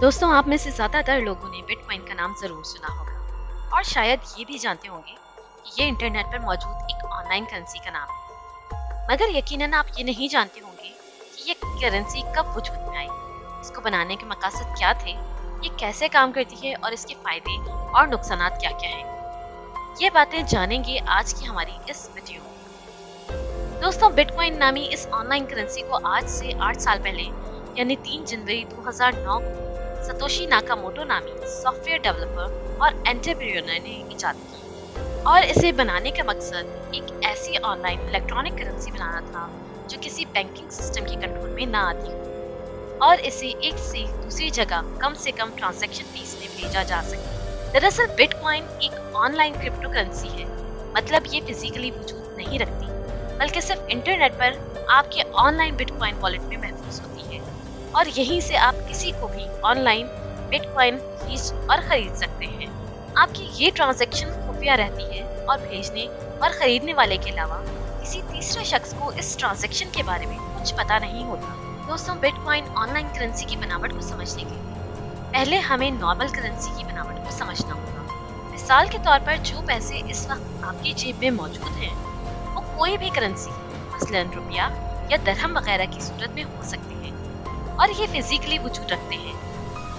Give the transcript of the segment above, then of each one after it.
दोस्तों, आप में से ज़्यादातर लोगों ने बिटकॉइन का नाम ज़रूर सुना होगा और शायद ये भी जानते होंगे कि ये इंटरनेट पर मौजूद एक ऑनलाइन करेंसी का नाम है। मगर यकीनन आप ये नहीं जानते होंगे कि ये करेंसी कब वजूद में आई, इसको बनाने के मकसद क्या थे, ये कैसे काम करती है और इसके फायदे और नुकसानात क्या-क्या हैं। ये बातें जानेंगे आज की हमारी इस वीडियो में। दोस्तों, बिटकॉइन नामी इस ऑनलाइन करेंसी को आज से 8 साल पहले यानी 3 जनवरी 2009 को सतोशी नाकामोटो नामी सॉफ्टवेयर डेवलपर और एंटरप्रेन्योर ने इजाद की और इसे बनाने का मकसद एक ऐसी ऑनलाइन इलेक्ट्रॉनिक करेंसी बनाना था जो किसी बैंकिंग सिस्टम के कंट्रोल में ना आती हो और इसे एक से दूसरी जगह कम से कम ट्रांजैक्शन फीस में भेजा जा सके। दरअसल बिटकॉइन एक ऑनलाइन क्रिप्टो करेंसी है, मतलब ये फिजिकली वजूद नहीं रखती बल्कि सिर्फ इंटरनेट पर आपके ऑनलाइन बिटकॉइन वॉलेट में महफूज होती है और यहीं से आप किसी को भी ऑनलाइन बिटकॉइन खरीद और खरीद सकते हैं। आपकी ये ट्रांजैक्शन खुफिया रहती है और भेजने और खरीदने वाले के अलावा किसी तीसरे शख्स को इस ट्रांजैक्शन के बारे में कुछ पता नहीं होता। दोस्तों, बिटकॉइन ऑनलाइन करेंसी की बनावट को समझने के लिए पहले हमें नॉर्मल करेंसी की बनावट को समझना होगा। मिसाल के तौर पर जो पैसे इस वक्त आपकी जेब में मौजूद हैं वो कोई भी करेंसी मसलन रुपया या दरहम वगैरह की सूरत में हो सकती है और ये फिजिकली वजूद रखते हैं,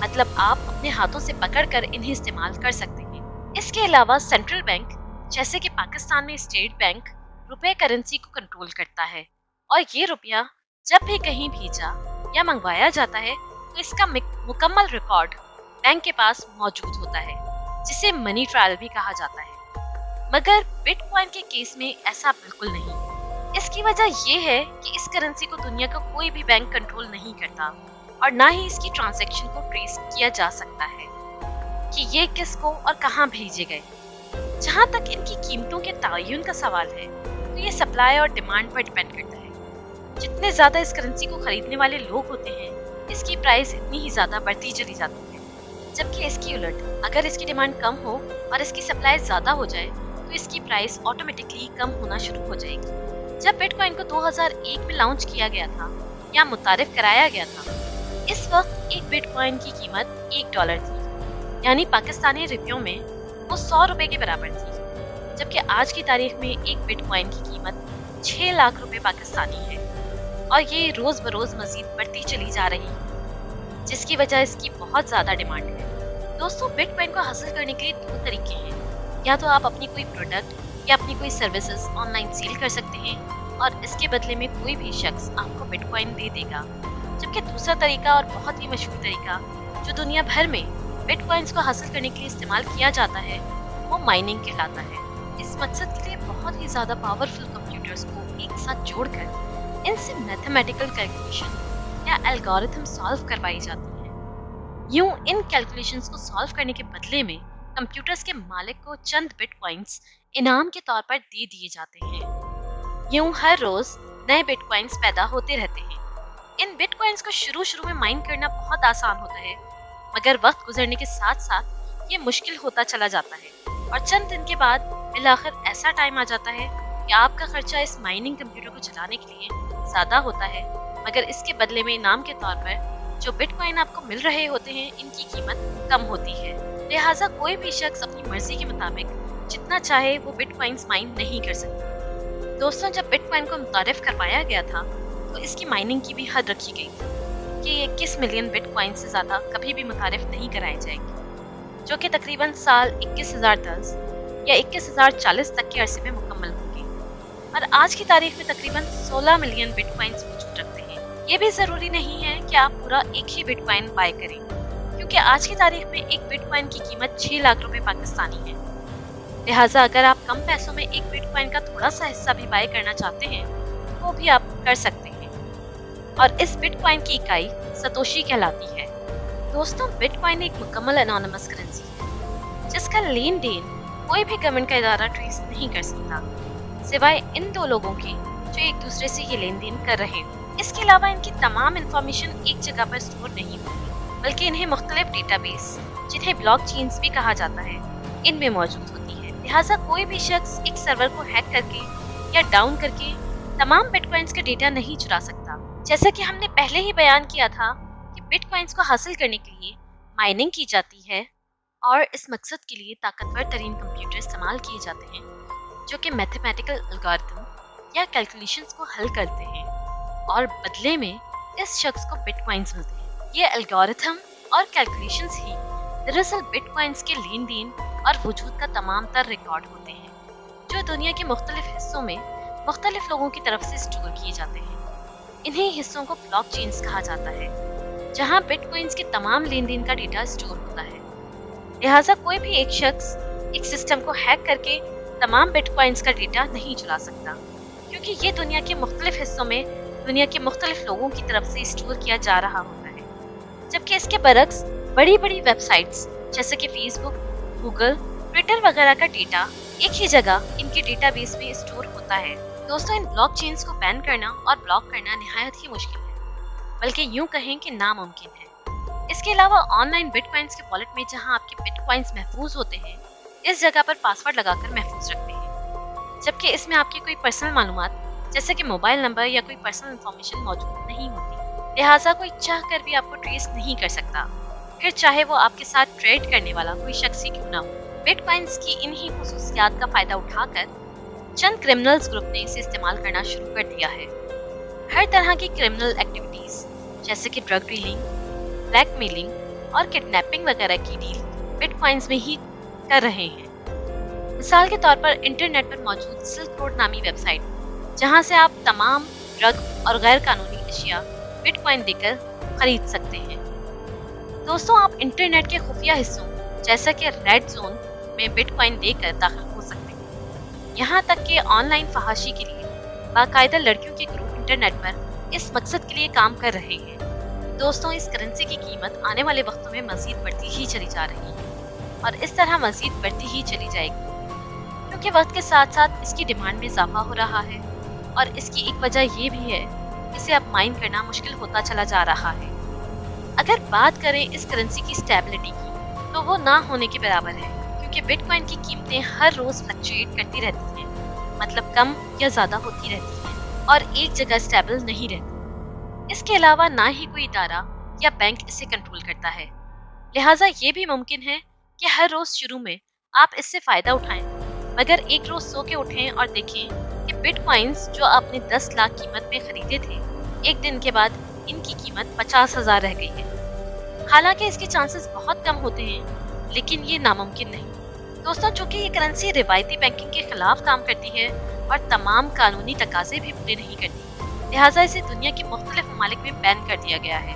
मतलब आप अपने हाथों से पकड़कर इन्हें इस्तेमाल कर सकते हैं। इसके अलावा सेंट्रल बैंक जैसे कि पाकिस्तान में स्टेट बैंक रुपए करेंसी को कंट्रोल करता है और ये रुपया जब भी कहीं भेजा या मंगवाया जाता है तो इसका मुकम्मल रिकॉर्ड बैंक के पास मौजूद होता है, जिसे मनी ट्रायल भी कहा जाता है। मगर बिटकॉइन के केस में ऐसा बिल्कुल नहीं। इसकी वजह ये है कि इस करेंसी को दुनिया का कोई भी बैंक कंट्रोल नहीं करता और ना ही इसकी ट्रांजैक्शन को ट्रेस किया जा सकता है कि ये किसको और कहां भेजे गए। जहां तक इनकी कीमतों के तयन का सवाल है तो ये सप्लाई और डिमांड पर डिपेंड करता है। जितने ज्यादा इस करेंसी को खरीदने वाले लोग होते हैं, इसकी प्राइस इतनी ही ज्यादा बढ़ती चली जाती है, जबकि इसकी उलट अगर इसकी डिमांड कम हो और इसकी सप्लाई ज्यादा हो जाए तो इसकी प्राइस ऑटोमेटिकली कम होना शुरू हो जाएगी। जब बिटकॉइन को 2001 में लॉन्च किया गया था या मुतारिफ कराया गया था, इस वक्त एक बिटकॉइन की कीमत $1 थी, यानी पाकिस्तानी रुपयों में वो 100 रुपए के बराबर थी। जबकि आज की तारीख में एक बिटकॉइन की कीमत 6 लाख रुपए पाकिस्तानी है और ये रोज बरोज मजीद बढ़ती चली जा रही है, जिसकी वजह इसकी बहुत ज्यादा डिमांड है। दोस्तों, बिटकॉइन को हासिल करने के लिए 2 तरीके हैं। या तो आप अपनी कोई प्रोडक्ट या अपनी कोई सर्विसेज ऑनलाइन सेल कर सकते हैं और इसके बदले में कोई भी शख्स आपको बिटकॉइन दे देगा। जबकि दूसरा तरीका और बहुत ही मशहूर तरीका जो दुनिया भर में बिटकॉइंस को हासिल करने के लिए इस्तेमाल किया जाता है वो माइनिंग कहलाता है। इस मकसद के लिए बहुत ही ज़्यादा पावरफुल कंप्यूटर्स को एक साथ जोड़कर इनसे मैथमेटिकल कैलकुलेशन या एल्गोरिथम सॉल्व करवाई जाती है। यूं इन कैलकुलेशंस को सॉल्व करने के बदले में कंप्यूटर्स के मालिक को चंद बिटकॉइंस इनाम के तौर पर दे दिए जाते हैं। यूं हर रोज नए बिटकॉइंस पैदा होते रहते हैं। इन बिटकॉइंस को शुरू में माइन करना बहुत आसान होता है, मगर वक्त गुजरने के साथ साथ ये मुश्किल होता चला जाता है और चंद दिन के बाद बिलाखिर ऐसा टाइम आ जाता है कि आपका खर्चा इस माइनिंग कंप्यूटर को चलाने के लिए ज्यादा होता है, मगर इसके बदले में इनाम के तौर पर जो बिटकॉइन आपको मिल रहे होते हैं इनकी कीमत कम होती है। लिहाजा कोई भी शख्स अपनी मर्जी के मुताबिक जितना चाहे वो बिटकॉइंस माइन नहीं कर सकता। दोस्तों, जब बिटकॉइन को मुतारिफ करवाया गया था तो इसकी माइनिंग की भी हद रखी गई थी कि 21 मिलियन बिटकॉइन से ज़्यादा कभी भी मुतारिफ नहीं कराई जाएगी, जो कि तकरीबन साल 21,010 या 21,040 तक के अरसे में मुकम्मल होगी। और आज की तारीख में तकरीबन 16 मिलियन बिटकॉइंस वजूद रखते हैं। ये भी ज़रूरी नहीं है कि आप पूरा एक ही बिटकॉइन बाय करें, क्योंकि आज की तारीख में एक बिटकॉइन की कीमत 6 लाख रुपए पाकिस्तानी है। लिहाजा अगर आप कम पैसों में एक बिटकॉइन का थोड़ा सा हिस्सा भी बाय करना चाहते हैं तो भी आप कर सकते हैं और इस बिटकॉइन की इकाई सतोशी कहलाती है। दोस्तों, बिटकॉइन एक मुकम्मल एनोनिमस करेंसी है जिसका लेन देन कोई भी गवर्नमेंट का इदारा ट्रेस नहीं कर सकता, सिवाय इन 2 लोगों के जो एक दूसरे से ये लेन देन कर रहे हो। इसके अलावा इनकी तमाम इंफॉर्मेशन एक जगह पर स्टोर नहीं होती, बल्कि इन्हें मुख्तलिफ डेटाबेस जिन्हें ब्लॉकचेन्स भी कहा जाता है इनमें मौजूद होती है। लिहाजा कोई भी शख्स एक सर्वर को हैक करके या डाउन करके तमाम बिटकॉइंस का डेटा नहीं चुरा सकता। जैसा कि हमने पहले ही बयान किया था कि बिटकॉइंस को हासिल करने के लिए माइनिंग की जाती है और इस मकसद के लिए ताकतवर तरीन कंप्यूटर इस्तेमाल किए जाते हैं जो कि मैथमेटिकल एल्गोरिथम या कैलकुलेशंस को हल करते हैं और बदले में इस शख्स को बिटकॉइंस मिलते हैं। ये एल्गोरिथम और कैलकुलेशंस ही दरअसल बिटकॉइंस के लेन देन और वजूद का तमाम तर रिकॉर्ड होते हैं जो दुनिया के मुख्तलिफ हिस्सों में मुख्तलिफ लोगों की तरफ से स्टोर किए जाते हैं। इन्हीं हिस्सों को ब्लॉकचेन्स कहा जाता है जहां बिटकॉइंस के तमाम लेन देन का डेटा स्टोर होता है। लिहाजा कोई भी एक शख्स एक सिस्टम को हैक करके तमाम बिटकॉइंस का डेटा नहीं चुरा सकता क्योंकि ये दुनिया के मुख्तलिफ हिस्सों में दुनिया के मुख्तलिफ लोगों की तरफ से स्टोर किया जा रहा होता है। जबकि इसके बरक्स बड़ी बड़ी वेबसाइट्स जैसे कि फेसबुक, गूगल, ट्विटर वगैरह का डेटा एक ही जगह इनके डेटाबेस में स्टोर होता है। दोस्तों, इन ब्लॉकचेन्स को बैन करना और ब्लॉक करना निहायत ही मुश्किल है, बल्कि यूं कहें कि नामुमकिन है। इसके अलावा ऑनलाइन बिटकॉइंस के वॉलेट में जहां आपके बिटकॉइंस महफूज होते हैं, इस जगह पर पासवर्ड लगाकर महफूज रखते हैं, जबकि इसमें आपकी कोई पर्सनल मालूमात जैसे कि मोबाइल नंबर या कोई पर्सनल इंफॉर्मेशन मौजूद नहीं होती। लिहाजा कोई चाह कर भी आपको ट्रेस नहीं कर सकता, फिर चाहे वो आपके साथ ट्रेड करने वाला कोई शख्स ही क्यों ना हो। बिटकॉइंस की इन्हीं खुसूसियात का फायदा उठाकर चंद क्रिमिनल्स ग्रुप ने इसे इस्तेमाल करना शुरू कर दिया है। हर तरह की क्रिमिनल एक्टिविटीज जैसे कि ड्रग डीलिंग, ब्लैकमेलिंग और किडनैपिंग वगैरह की डील बिटकॉइंस में ही कर रहे हैं। मिसाल के तौर पर इंटरनेट पर मौजूद सिल्क रोड नामी वेबसाइट, जहां से आप तमाम ड्रग और गैर कानूनी अशिया बिटकॉइन देकर खरीद सकते हैं। दोस्तों, आप इंटरनेट के खुफिया हिस्सों जैसा कि रेड जोन में बिटकॉइन देकर दाखिल हो सकते हैं। यहाँ तक कि ऑनलाइन फहाशी के लिए बाकायदा लड़कियों के ग्रुप इंटरनेट पर इस मकसद के लिए काम कर रहे हैं। दोस्तों, इस करेंसी की कीमत आने वाले वक्तों में मजीद बढ़ती ही चली जा रही है और इस तरह मजीद बढ़ती ही चली जाएगी क्योंकि वक्त के साथ साथ इसकी डिमांड में इजाफा हो रहा है और इसकी एक वजह ये भी है इसे अब माइन करना मुश्किल होता चला जा रहा है। अगर बात करें इस करेंसी की स्टेबिलिटी की तो वो ना होने के बराबर है क्योंकि बिटकॉइन की कीमतें हर रोज फ्लक्चुएट करती रहती हैं, मतलब कम या ज्यादा होती रहती हैं और एक जगह स्टेबल नहीं रहती। इसके अलावा ना ही कोई इदारा या बैंक इसे कंट्रोल करता है। लिहाजा ये भी मुमकिन है कि हर रोज शुरू में आप इससे फायदा उठाएं, मगर एक रोज सो के उठें और देखें कि बिटकॉइंस जो आपने 10 लाख कीमत में खरीदे थे, एक दिन के बाद इनकी कीमत 50,000 रह गई है। हालांकि इसके चांसेस बहुत कम होते हैं, लेकिन ये नामुमकिन नहीं। दोस्तों, चूंकि ये करेंसी रिवायती बैंकिंग के खिलाफ काम करती है और तमाम कानूनी तकाजे भी पूरे नहीं करती, लिहाजा इसे दुनिया के मुख्तलिफ ममालिक में बैन कर दिया गया है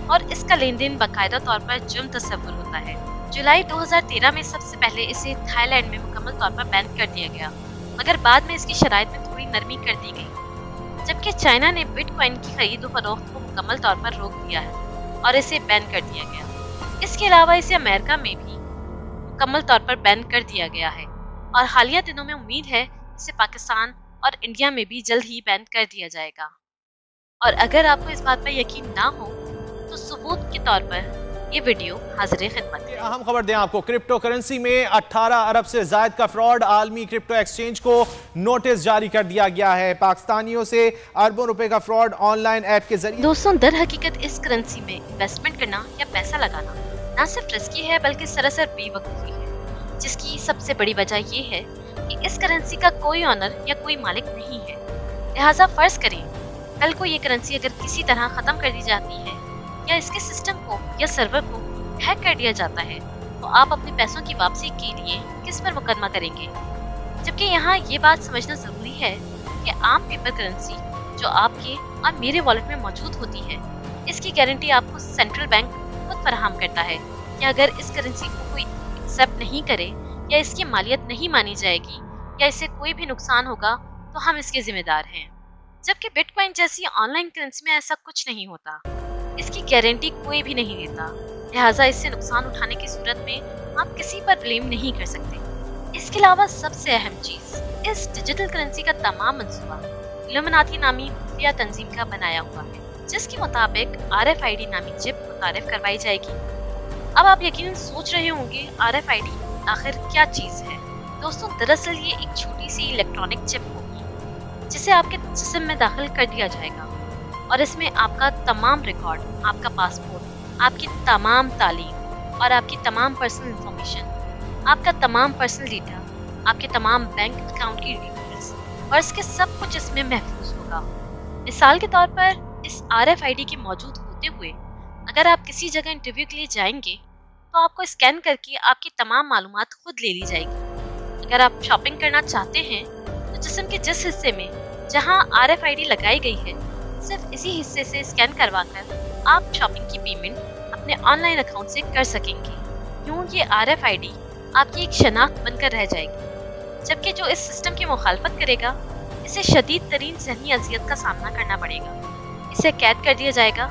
और इसका लेन देन बाकायदा तौर पर जुर्म तस्वुर होता है। जुलाई 2013 में सबसे पहले इसे थाईलैंड में मुकम्मल तौर पर बैन कर दिया गया, मगर बाद में इसकी शराइत में थोड़ी नरमी कर दी गई। जबकि चाइना ने बिटकॉइन की खरीद और फरोख्त को मुकम्मल तौर पर रोक दिया है और इसे बैन कर दिया गया। इसके अलावा इसे अमेरिका में भी मुकम्मल तौर पर बैन कर दिया गया है और हालिया दिनों में उम्मीद है इसे पाकिस्तान और इंडिया में भी जल्द ही बैन कर दिया जाएगा। और अगर आपको इस बात पर यकीन ना हो तो सबूत के तौर पर ये वीडियो हाजिर खिदमत है। अहम खबर दें आपको, क्रिप्टो करेंसी में 18 अरब से जायद का फ्रॉड, आलमी क्रिप्टो एक्सचेंज को नोटिस जारी कर दिया गया है। पाकिस्तानियों से अरबों रुपए का फ्रॉड ऑनलाइन ऐप के जरिए। दोस्तों, दर हकीकत इस करेंसी में इन्वेस्टमेंट करना या पैसा लगाना न सिर्फ रिस्की है बल्कि सरासर बेवकूफ़ी है, जिसकी सबसे बड़ी वजह ये है कि इस करेंसी का कोई ऑनर या कोई मालिक नहीं है। लिहाजा फर्ज करें कल को ये करेंसी अगर किसी तरह ख़त्म कर दी जाती है या इसके सिस्टम को या सर्वर को हैक कर दिया जाता है तो आप अपने पैसों की वापसी के लिए किस पर मुकदमा करेंगे? जबकि यहाँ ये बात समझना ज़रूरी है कि आम पेपर करेंसी जो आपके और मेरे वॉलेट में मौजूद होती है, इसकी गारंटी आपको सेंट्रल बैंक खुद फराहम करता है कि अगर इस करेंसी को कोई एक्सेप्ट नहीं करे या इसकी मालियत नहीं मानी जाएगी या इससे कोई भी नुकसान होगा तो हम इसके जिम्मेदार हैं। जबकि बिटकॉइन जैसी ऑनलाइन करेंसी में ऐसा कुछ नहीं होता, इसकी गारंटी कोई भी नहीं देता। लिहाजा इससे नुकसान उठाने की सूरत में आप किसी पर ब्लेम नहीं कर सकते। इसके अलावा सबसे अहम चीज, इस डिजिटल करेंसी का तमाम मंसूबा इल्यूमिनाती नामी खुफिया तंजीम का बनाया हुआ है, जिसके मुताबिक RFID नामी चिप मुतारिफ करवाई जाएगी। अब आप यकीनन सोच रहे होंगे RFID आखिर क्या चीज है। दोस्तों, दरअसल ये एक छोटी सी इलेक्ट्रॉनिक चिप होगी जिसे आपके जिस्म में दाखिल कर दिया जाएगा और इसमें आपका तमाम रिकॉर्ड, आपका पासपोर्ट, आपकी तमाम तालीम, और आपकी तमाम पर्सनल इंफॉर्मेशन, आपका तमाम पर्सनल डेटा, आपके तमाम बैंक अकाउंट की डिटेल्स और इसके सब कुछ इसमें महफूज होगा। मिसाल के तौर पर इस RFID के मौजूद होते हुए अगर आप किसी जगह इंटरव्यू के लिए जाएंगे तो आपको स्कैन करके आपकी तमाम मालूमात खुद ले ली जाएगी। अगर आप शॉपिंग करना चाहते हैं तो जिस्म के जिस हिस्से में जहां RFID लगाई गई है सिर्फ इसी हिस्से से स्कैन करवाकर आप शॉपिंग की पेमेंट अपने ऑनलाइन अकाउंट से कर सकेंगे। यूं ये RFID आपकी एक शनाख्त बनकर रह जाएगी, जबकि जो इस सिस्टम की मुखालफत करेगा इसे शदीद तरीन ज़हनी अजियत का सामना करना पड़ेगा। इसे कैद कर दिया जाएगा,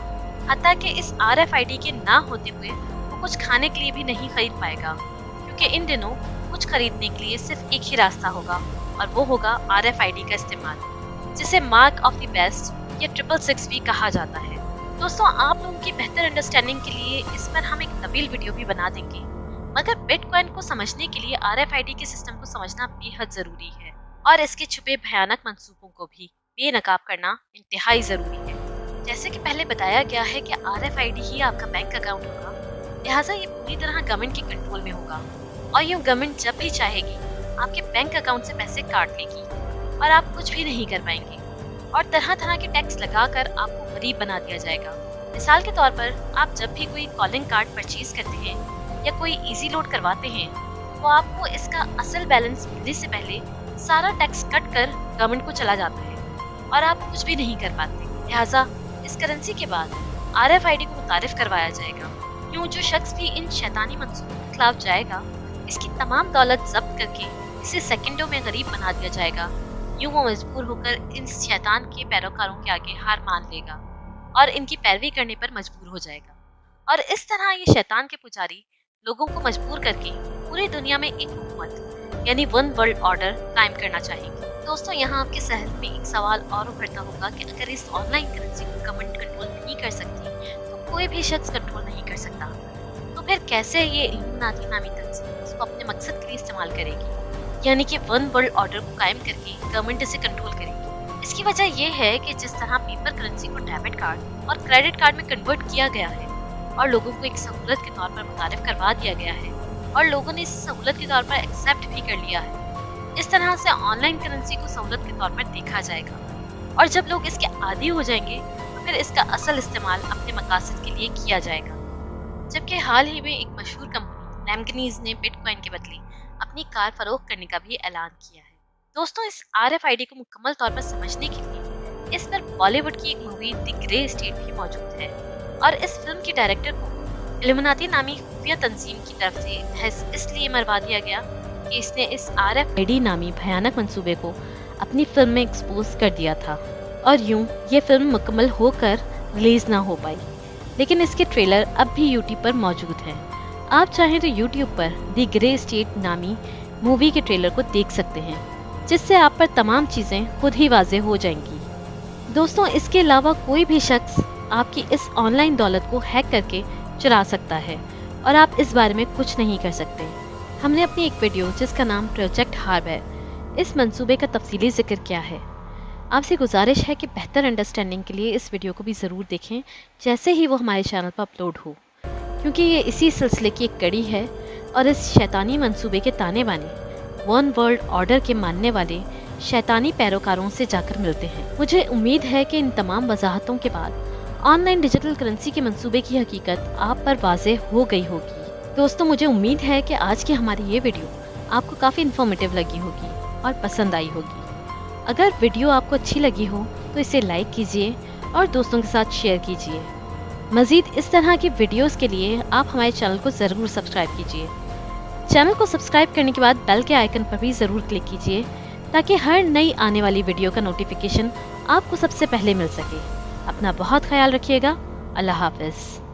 हत्ता कि इस RFID के ना होते हुए वो कुछ खाने के लिए भी नहीं खरीद पाएगा, क्योंकि इन दिनों कुछ खरीदने के लिए सिर्फ एक ही रास्ता होगा और वो होगा RFID का इस्तेमाल, जिसे मार्क ऑफ द बेस्ट या 666 भी कहा जाता है। दोस्तों, आप लोगों की बेहतर अंडरस्टैंडिंग के लिए इस पर हम एक तवील वीडियो भी बना देंगे, मगर बिटकॉइन को समझने के लिए RFID के सिस्टम को समझना बेहद ज़रूरी है और इसके छुपे भयानक मंसूबों को भी बेनकाब करना इंतहाई ज़रूरी है। जैसे कि पहले बताया गया है कि RFID ही आपका बैंक अकाउंट होगा, लिहाजा ये पूरी तरह गवर्नमेंट के कंट्रोल में होगा और यूँ गवर्नमेंट जब भी चाहेगी आपके बैंक अकाउंट से पैसे काट लेगी और आप कुछ भी नहीं कर पाएंगे और तरह तरह के टैक्स लगाकर आपको गरीब बना दिया जाएगा। मिसाल के तौर पर आप जब भी कोई कॉलिंग कार्ड परचेज करते हैं या कोई इजी लोड करवाते हैं तो आपको इसका असल बैलेंस मिलने से पहले सारा टैक्स कट कर गवर्नमेंट को चला जाता है और आप कुछ भी नहीं कर पाते। लिहाजा इस करेंसी के बाद RFID को मुतारिफ करवाया जाएगा। यूँ जो शख्स भी इन शैतानी मंसूबों के खिलाफ जाएगा इसकी तमाम दौलत जब्त करके इसे सेकंडों में गरीब बना दिया जाएगा। यूँ वो मजबूर होकर इन शैतान के पैरोकारों के आगे हार मान लेगा और इनकी पैरवी करने पर मजबूर हो जाएगा और इस तरह ये शैतान के पुजारी लोगों को मजबूर करके पूरी दुनिया में एक हुकूमत यानी वन वर्ल्ड ऑर्डर कायम करना चाहेंगे। दोस्तों, यहाँ आपके सहन में एक सवाल और उभरता होगा कि अगर इस ऑनलाइन करेंसी को गवर्नमेंट कंट्रोल नहीं कर सकती तो कोई भी शख्स कंट्रोल नहीं कर सकता, तो फिर कैसे ये इल्यूमिनाटी नामी तंजीम इसको अपने मकसद के लिए इस्तेमाल करेगी, यानी कि वन वर्ल्ड ऑर्डर को कायम करके गवर्नमेंट इसे कंट्रोल करेगी। इसकी वजह यह है कि जिस तरह पेपर करेंसी को डेबिट कार्ड और क्रेडिट कार्ड में कन्वर्ट किया गया है और लोगों को एक सहूलत के तौर पर मुतारिफ करवा दिया गया है और लोगों ने इस सहूलत के तौर पर एक्सेप्ट भी कर लिया है, इस तरह से ऑनलाइन करेंसी को सहूलत के तौर पर देखा जाएगा और जब लोग इसके आदी हो जाएंगे तो फिर इसका असल इस्तेमाल अपने मकासद के लिए किया जाएगा। जबकि हाल ही में एक मशहूर कंपनी लैम्बोर्गिनी ने बिटकॉइन के बदले अपनी कार फरोख्त करने का भी ऐलान किया है। दोस्तों, इस RFID को मुकम्मल तौर पर समझने के लिए इस पर बॉलीवुड की एक मूवी द ग्रे स्टेट भी मौजूद है और इस फिल्म के डायरेक्टर को इल्यूमिनाटी नामी खुफिया तंजीम की तरफ से महज इसलिए मरवा दिया गया कि इसने इस RFID नामी भयानक मंसूबे को अपनी फिल्म में एक्सपोज कर दिया था और यूं ये फिल्म मुकम्मल होकर रिलीज ना हो पाई। लेकिन इसके ट्रेलर अब भी यूट्यूब पर मौजूद हैं। आप चाहें तो यूट्यूब पर द ग्रे स्टेट नामी मूवी के ट्रेलर को देख सकते हैं, जिससे आप पर तमाम चीज़ें खुद ही वाज़ेह हो जाएंगी। दोस्तों, इसके अलावा कोई भी शख्स आपकी इस ऑनलाइन दौलत को हैक करके चुरा सकता है और आप इस बारे में कुछ नहीं कर सकते। हमने अपनी एक वीडियो जिसका नाम प्रोजेक्ट हार्ब है, इस मंसूबे का तफसीली जिक्र किया है। आपसे गुजारिश है कि बेहतर अंडरस्टैंडिंग के लिए इस वीडियो को भी ज़रूर देखें जैसे ही वो हमारे चैनल पर अपलोड हो, क्योंकि ये इसी सिलसिले की एक कड़ी है और इस शैतानी मंसूबे के ताने बाने वन वर्ल्ड ऑर्डर के मानने वाले शैतानी पैरोकारों से जाकर मिलते हैं। मुझे उम्मीद है कि इन तमाम वजाहतों के बाद ऑनलाइन डिजिटल करेंसी के मंसूबे की हकीकत आप पर वाज़ेह हो गई होगी। दोस्तों, मुझे उम्मीद है कि आज की हमारी ये वीडियो आपको काफ़ी इन्फॉर्मेटिव लगी होगी और पसंद आई होगी। अगर वीडियो आपको अच्छी लगी हो तो इसे लाइक कीजिए और दोस्तों के साथ शेयर कीजिए। मज़ीद इस तरह की वीडियोस के लिए आप हमारे चैनल को ज़रूर सब्सक्राइब कीजिए। चैनल को सब्सक्राइब करने के बाद बेल के आइकन पर भी ज़रूर क्लिक कीजिए ताकि हर नई आने वाली वीडियो का नोटिफिकेशन आपको सबसे पहले मिल सके। अपना बहुत ख्याल रखिएगा। अल्लाह हाफ़िज़।